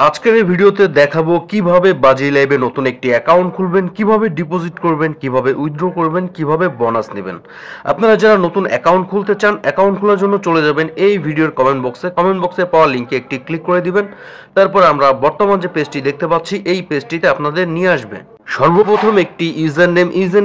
আজকের এই ভিডিওতে দেখাবো কিভাবে বাজি লাইভে নতুন একটি অ্যাকাউন্ট খুলবেন, কিভাবে ডিপোজিট করবেন, কিভাবে উইথড্র করবেন, কিভাবে বোনাস নেবেন। আপনারা যারা নতুন অ্যাকাউন্ট খুলতে চান, অ্যাকাউন্ট খোলার জন্য চলে যাবেন এই ভিডিওর কমেন্ট বক্সে পাওয়া লিঙ্কে একটি ক্লিক করে দিবেন। তারপর আমরা বর্তমান যে পেজটি দেখতে পাচ্ছি এই পেজটিতে আপনাদের নিয়ে আসবে। সর্বপ্রথম একটি ইউজার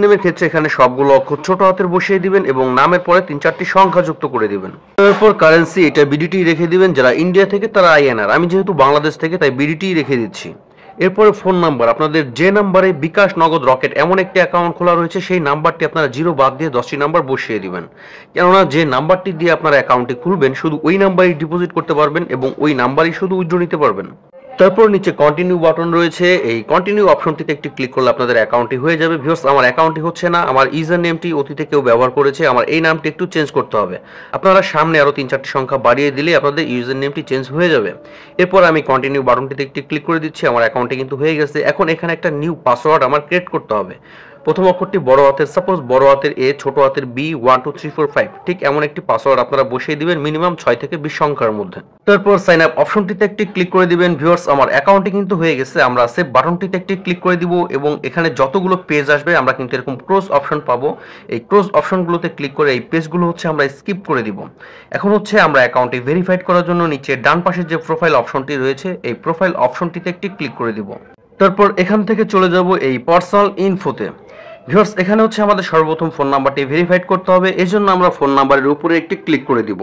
নেমের ক্ষেত্রে এখানে সবগুলো অক্ষর ছোট হাতের বসিয়ে দিবেন এবং নামের পরে 3-4টি সংখ্যা যুক্ত করে দিবেন। তারপর কারেন্সি এটা বিডিটি রেখে দিবেন, যারা ইন্ডিয়া থেকে তারা আইএনআর, আমি যেহেতু বাংলাদেশ থেকে তাই বিডিটি রেখে দিচ্ছি। এরপরে ফোন নাম্বার, আপনাদের যে নাম্বারে বিকাশ, নগদ, রকেট এমন একটি অ্যাকাউন্ট খোলা রয়েছে সেই নাম্বারটি আপনারা 0 বাদ দিয়ে 10টি নাম্বার বসিয়ে দিবেন। কেননা যে নাম্বারটি দিয়ে আপনারা অ্যাকাউন্টটি খুলবেন শুধু ওই নাম্বারই ডিপোজিট করতে পারবেন এবং ওই নাম্বারই শুধু উইথড্র নিতে পারবেন। তারপর নিচে কন্টিনিউ বাটন রয়েছে, এই কন্টিনিউ অপশনটিতে একটি ক্লিক করলে আপনাদের অ্যাকাউন্টটি হয়ে যাবে। ভিউয়ার্স, আমার অ্যাকাউন্টটি হচ্ছে না, আমার ইউজার নেমটি অতীতে কেউ ব্যবহার করেছে, আমার এই নামটি একটু চেঞ্জ করতে হবে। আপনারা সামনে আরো 3-4টি সংখ্যা বাড়িয়ে দিলে আপনাদের ইউজার নেমটি চেঞ্জ হয়ে যাবে। এরপর আমি কন্টিনিউ বাটনটিতে একটি ক্লিক করে দিচ্ছি, আমার অ্যাকাউন্টটি কিন্তু হয়ে গেছে। এখন এখানে একটা নিউ পাসওয়ার্ড আমার ক্রিয়েট করতে হবে। প্রথম অক্ষরটি বড় হাতের, সাপোজ বড় হাতের এ, ছোট হাতের বি, 1 2 3 4 5, ঠিক এমন একটি পাসওয়ার্ড আপনারা বসিয়ে দিবেন মিনিমাম 6 থেকে 20 সংখ্যার মধ্যে। তারপর সাইন আপ অপশনটিতে একটি ক্লিক করে দিবেন। ভিউয়ার্স, আমার অ্যাকাউন্টটি কিন্তু হয়ে গেছে। আমরা সেভ বাটনটিতে একটি ক্লিক করে দিব এবং এখানে যতগুলো পেজ আসবে আমরা কিন্তু এরকম ক্রস অপশন পাবো। এই ক্রস অপশনগুলোতে ক্লিক করে এই পেজগুলো আমরা স্কিপ করে দিব। এখন আমরা অ্যাকাউন্টটি ভেরিফাইড করার জন্য নিচে ডান পাশে যে প্রোফাইল অপশনটি রয়েছে এই প্রোফাইল অপশনটিতে একটি ক্লিক করে দিব। তারপর এখান থেকে চলে যাব এই পার্সোনাল ইনফোতে। ভিউয়ার্স, এখানে আমাদের সর্বপ্রথম ফোন নাম্বারটি ভেরিফাইড করতে হবে, এজন্য আমরা ফোন নাম্বারের উপরে একটি ক্লিক করে দিব।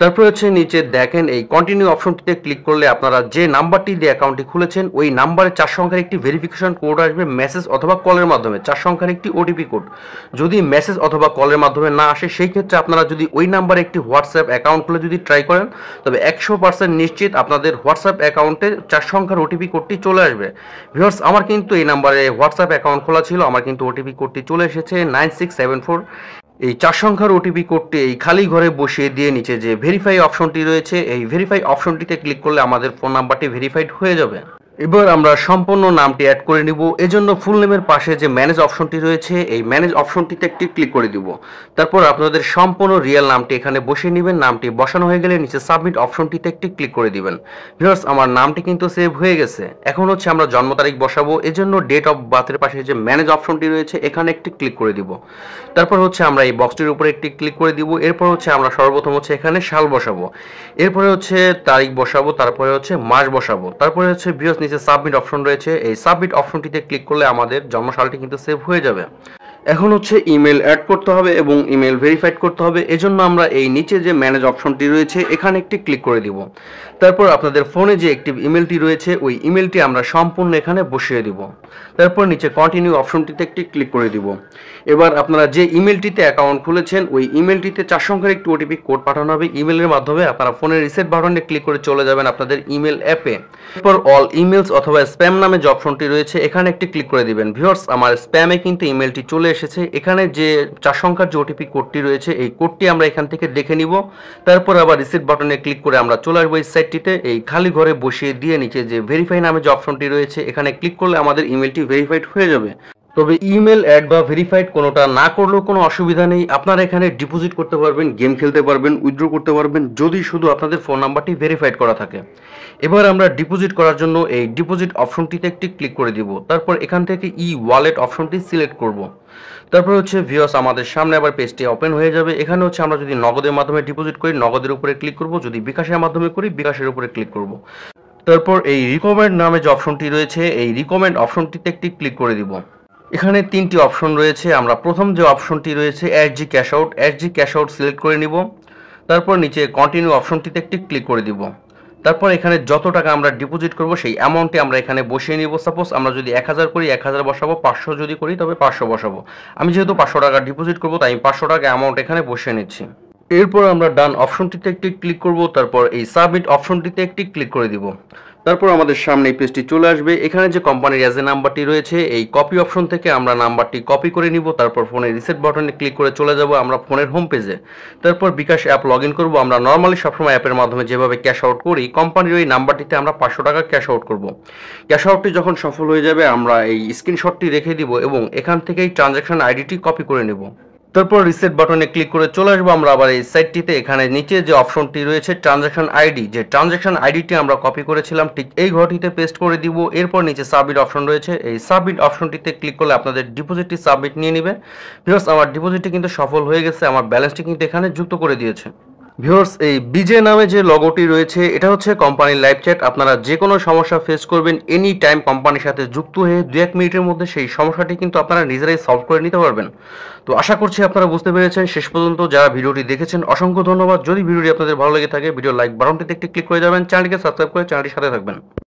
তারপর নিচে দেখেন এই কন্টিনিউ অপশনটিতে ক্লিক করলে আপনারা যে নাম্বারটি দিয়ে অ্যাকাউন্টটি খুলেছেন ওই নাম্বারে 4 সংখ্যার একটি ভেরিফিকেশন কোড আসবে মেসেজ অথবা কলের মাধ্যমে, 4 সংখ্যার একটি ওটিপি কোড। যদি মেসেজ অথবা কলের মাধ্যমে না আসে সেই ক্ষেত্রে আপনারা যদি ওই নাম্বারে একটি হোয়াটসঅ্যাপ অ্যাকাউন্ট খুলে যদি ট্রাই করেন তবে 100% নিশ্চিত আপনাদের হোয়াটসঅ্যাপ অ্যাকাউন্টে 4 সংখ্যার ওটিপি কোডটি চলে আসবে। ভিউয়ার্স, আমার কিন্তু এই নাম্বারে হোয়াটসঅ্যাপ অ্যাকাউন্ট খোলা ছিল, আমার কিন্তু ওটিপি কোডটি চলে এসেছে 9674। এই 4 সংখ্যার ওটিপি কোডটি এই খালি ঘরে বসিয়ে দিয়ে নিচে যে ভেরিফাই অপশনটি রয়েছে এই ভেরিফাই অপশনটিতে ক্লিক করলে আমাদের ফোন নাম্বারটি ভেরিফাইড হয়ে যাবে। এবার আমরা সম্পূর্ণ নামটি অ্যাড করে নিব, এজন্য ফুল নেমের পাশে যে ম্যানেজ অপশনটি রয়েছে এই ম্যানেজ অপশনটিতে একটি ক্লিক করে দিব। তারপর আপনাদের সম্পূর্ণ রিয়েল নামটি এখানে বসিয়ে নেবেন। নামটি বসানো হয়ে গেলে নিচে সাবমিট অপশনটিতে একটি ক্লিক করে দিবেন। ভিউয়ার্স, আমার নামটি কিন্তু সেভ হয়ে গেছে। এখন আমরা জন্ম তারিখ বসাবো, এজন্য ডেট অফ বার্থের পাশে যে ম্যানেজ অপশনটি রয়েছে এখানে একটি ক্লিক করে দিব। তারপর আমরা এই বক্সটির উপরে একটি ক্লিক করে দিব। এরপর আমরা সর্বপ্রথম এখানে সাল বসাবো, এরপরে তারিখ বসাবো, তারপরে মাস বসাবো, তারপরে ভিউয়ার্স নিচে সাবমিট অপশন রয়েছে এই সাবমিট অপশনটিতে ক্লিক করলে আমাদের জন্মসালটি কিন্তু সেভ হয়ে যাবে। এখন ইমেল অ্যাড করতে হবে এবং ইমেল ভেরিফাইড করতে হবে, এজন্য আমরা এই নিচে যে ম্যানেজ অপশনটি রয়েছে এখানে একটি ক্লিক করে দিব। তারপর আপনাদের ফোনে যে অ্যাক্টিভ ইমেলটি রয়েছে ওই ইমেলটি আমরা সম্পূর্ণ এখানে বসিয়ে দিব। তারপর নিচে কন্টিনিউ অপশনটিতে একটি ক্লিক করে দিব। এবার আপনারা যে ইমেলটিতে অ্যাকাউন্ট খুলেছেন ওই ইমেলটিতে 4 সংখ্যার একটি ওটিপি কোড পাঠানো হবে ইমেলের মাধ্যমে। আপনারা ফোনের রিসেট বাটনে ক্লিক করে চলে যাবেন আপনাদের ইমেল অ্যাপে। এরপর অল ইমেলস অথবা স্প্যাম নামে যে অপশনটি রয়েছে এখানে একটি ক্লিক করে দিবেন। ভিউয়ার্স, আমার স্প্যামে কিন্তু ইমেলটি চলে এসেছে। এখানে যে 4 সংখ্যার যে ওটিপি কোডটি রয়েছে এই কোডটি আমরা এখান থেকে দেখে নিব। তারপর আবার রিসিট বাটনে ক্লিক করে আমরা চলে আসবো এই সাইটটিতে। এই খালি ঘরে বসিয়ে দিয়ে নিচে যে ভেরিফাই নামে যে অপশনটি রয়েছে এখানে ক্লিক করলে আমাদের ইমেলটি ভেরিফাইড হয়ে যাবে। তবে ইমেল অ্যাড বা ভেরিফাইড কোনোটা না করলেও কোনো অসুবিধা নেই, আপনারা এখানে ডিপোজিট করতে পারবেন, গেম খেলতে পারবেন, উইথড্র করতে পারবেন যদি শুধু আপনাদের ফোন নাম্বারটি ভেরিফাইড করা থাকে। এবার আমরা ডিপোজিট করার জন্য এই ডিপোজিট অপশনটিতে একটি ক্লিক করে দিব। তারপর এখান থেকে ই ওয়ালেট অপশনটি সিলেক্ট করব। তারপর ভিউয়ার্স, আমাদের সামনে আবার পেজটি ওপেন হয়ে যাবে। এখানে আমরা যদি নগদের মাধ্যমে ডিপোজিট করি নগদের উপরে ক্লিক করব, যদি বিকাশের মাধ্যমে করি বিকাশের উপরে ক্লিক করব। তারপর এই রিকমেন্ড নামে যে অপশনটি রয়েছে এই রিকমেন্ড অপশনটিতে একটি ক্লিক করে দিব। এখানে 3টি অপশন রয়েছে, আমরা প্রথম যে অপশনটি রয়েছে এসজি ক্যাশ আউট সিলেক্ট করে নিব। তারপর নিচে কন্টিনিউ অপশনটিতে একটি ক্লিক করে দিব। তারপর এখানে যত টাকা আমরা ডিপোজিট করব সেই অ্যামাউন্টটি আমরা এখানে বসিয়ে নিব। সাপোজ আমরা যদি 1000 করি 1000 বসাবো, 500 যদি করি তবে 500 বসাবো। আমি যেহেতু 500 টাকা ডিপোজিট করব তাই আমি 500 টাকা অ্যামাউন্ট এখানে বসিয়ে নিচ্ছি। এরপর আমরা ডান অপশনটিতে একটি ক্লিক করব, তারপর এই সাবমিট অপশনটিতে একটি ক্লিক করে দিব। তারপর আমাদের সামনে এই পেজটি চলে আসবে। এখানে যে কোম্পানির এজে নাম্বারটি রয়েছে এই কপি অপশন থেকে আমরা নাম্বারটি কপি করে নিব। তারপর ফোনের রিসেট বাটনে ক্লিক করে চলে যাব আমরা ফোনের হোম পেজে। তারপর বিকাশ অ্যাপ লগ ইন করবো। আমরা নর্মালি সবসময় অ্যাপের মাধ্যমে যেভাবে ক্যাশ আউট করি কোম্পানির ওই নাম্বারটিতে আমরা 500 টাকা ক্যাশ আউট করব। ক্যাশ আউটটি যখন সফল হয়ে যাবে আমরা এই স্ক্রিনশটটি রেখে দিব এবং এখান থেকে এই ট্রানজ্যাকশন আইডিটি কপি করে নেব। তারপর রিসেট বাটনে ক্লিক করে চলে আসবো আমরা আবার এই সাইটটিতে। এখানে নিচে যে অপশনটি রয়েছে ট্রানজাকশন আইডি, যে ট্রানজাকশন আইডিটি আমরা কপি করেছিলাম ঠিক এই ঘরটিতে পেস্ট করে দিব। এরপর নিচে সাবমিট অপশন রয়েছে, এই সাবমিট অপশনটিতে ক্লিক করলে আপনাদের ডিপোজিটটি সাবমিট নিয়ে নেবে। ভিউয়ার্স, আমার ডিপোজিটটি কিন্তু সফল হয়ে গেছে, আমার ব্যালেন্সটি কিন্তু এখানে যুক্ত করে দিয়েছে। ভিউয়ার্স, এই বিজে নামে যে লগোটি রয়েছে এটা হচ্ছে কোম্পানির লাইভ চ্যাট। আপনারা যে কোনো সমস্যা ফেস করবেন এনি টাইম কোম্পানির সাথে যুক্ত হয়ে 2-1 মিনিটের মধ্যে সেই সমস্যাটি কিন্তু আপনারা নিজেরাই সলভ করে নিতে পারবেন। তো আশা করছি আপনারা বুঝতে পেরেছেন। শেষ পর্যন্ত যারা ভিডিওটি দেখেছেন অসংখ্য ধন্যবাদ। যদি ভিডিওটি আপনাদের ভালো লেগে থাকে ভিডিও লাইক বাটনটিতে একটি ক্লিক করে যাবেন, চ্যানেলটিকে সাবস্ক্রাইব করে চ্যানেলটির সাথে থাকবেন।